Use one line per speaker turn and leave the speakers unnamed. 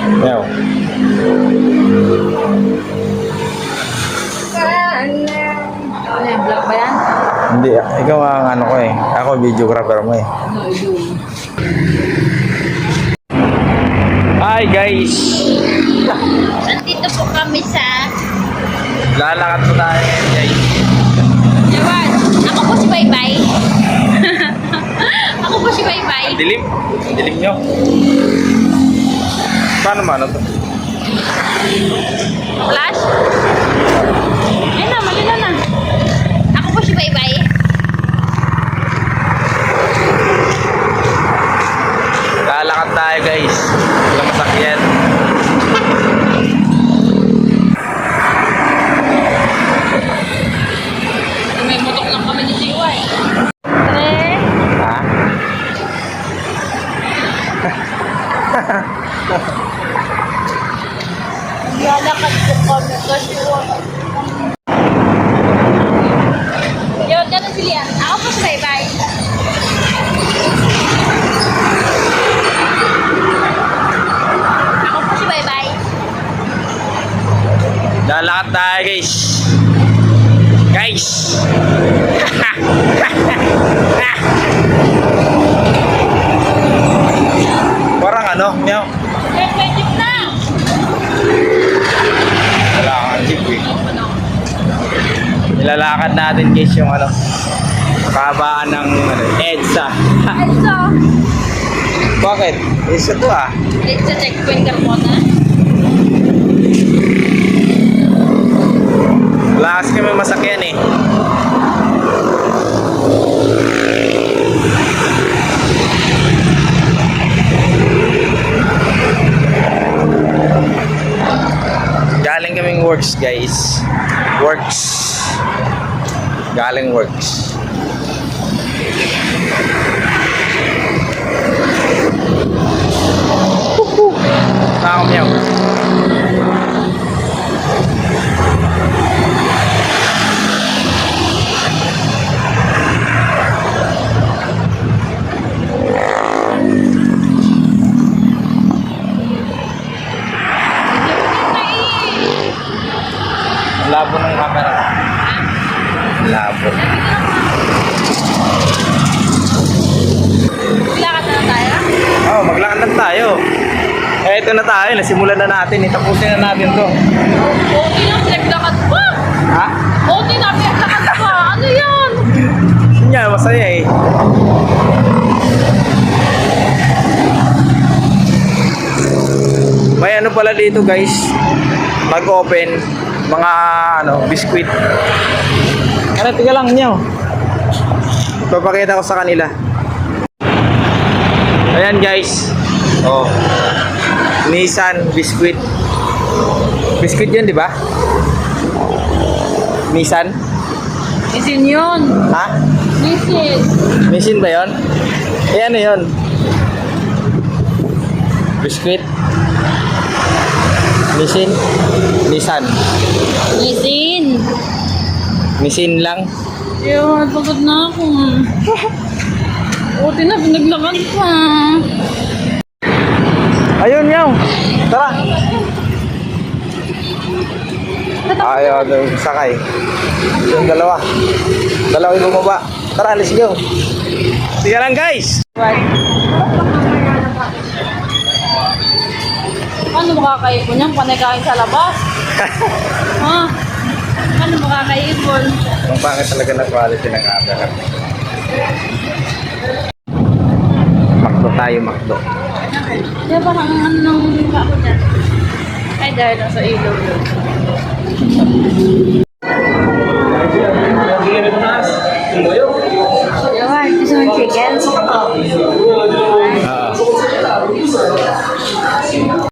Yaw.
Ano yung vlog ba yan?
Hindi, ikaw ang ano ko eh. Ako videographer mo eh.
Ano yun?
Hi guys!
Nandito po kami sa...
Lalakad po tayo ngayon guys.
Ewan, ako po si Baybay. Ako po si Baybay.
Ang dilim. Ang dilim nyo. Paano man ito?
Flash? Ayun na, malila na. Ako po si Baybay.
Lalakad tayo guys. Walang masakyan.
May motok lang kami ni Jiwa eh. Tre.
Ha?
Lalakad po kami kasi wala. Yun, ganun si Lian. Ako po si Baybay. Ako po si Baybay.
Lalakad tayo guys. Guys! Parang ano, meow.
May jeep na.
Wala kang jeep eh. Nilalakad natin guys yung ano, kabaan ng EDSA.
Eso.
Bakit? EDSA to ah.
Let's checkpoint Carmona.
Wala kasi kami masakyan eh. Galing kaming works guys. Works. Galing works. Tao niyo. Labo ng camera. Labo.
Lakad na tayo.
Oh, maglakad lang tayo. Eh, ito na tayo. Nasimulan na natin. Itapusin na natin to.
Okay lang, pinaglakad pa.
Ha?
Okay na, pinaglakad pa. Ano yan?
Yun nga, masaya eh. May ano pala dito guys. Mag-open. Mga ano, biskuit. Ano, tiga lang nyo. Papakita ko sa kanila. Ayan guys. Oh. Nissan biskuit. Biskuit yun, di ba? Nissan?
Isin yun.
Ha?
Isin.
Nissan ba yun? Eh, ano yun? Biskuit? Nissan? Nissan?
Isin.
Nissan lang?
Yun, pagod na ako. Buti na, pinaglakad pa.
Ayun, yaw. Tara. Ayaw, sakay. Yung dalawa. Dalawa yung bumaba. Tara, let's go. Sige lang, guys.
Paano makakaipon yan? Panay kain sa labas. Ha? Paano makakaipon?
Ang pangit talaga na quality ng camera. Makdo tayo, makdo.
Di ba parang ano nang mukha ko dyan? Ay, dahil nasa ilaw yun.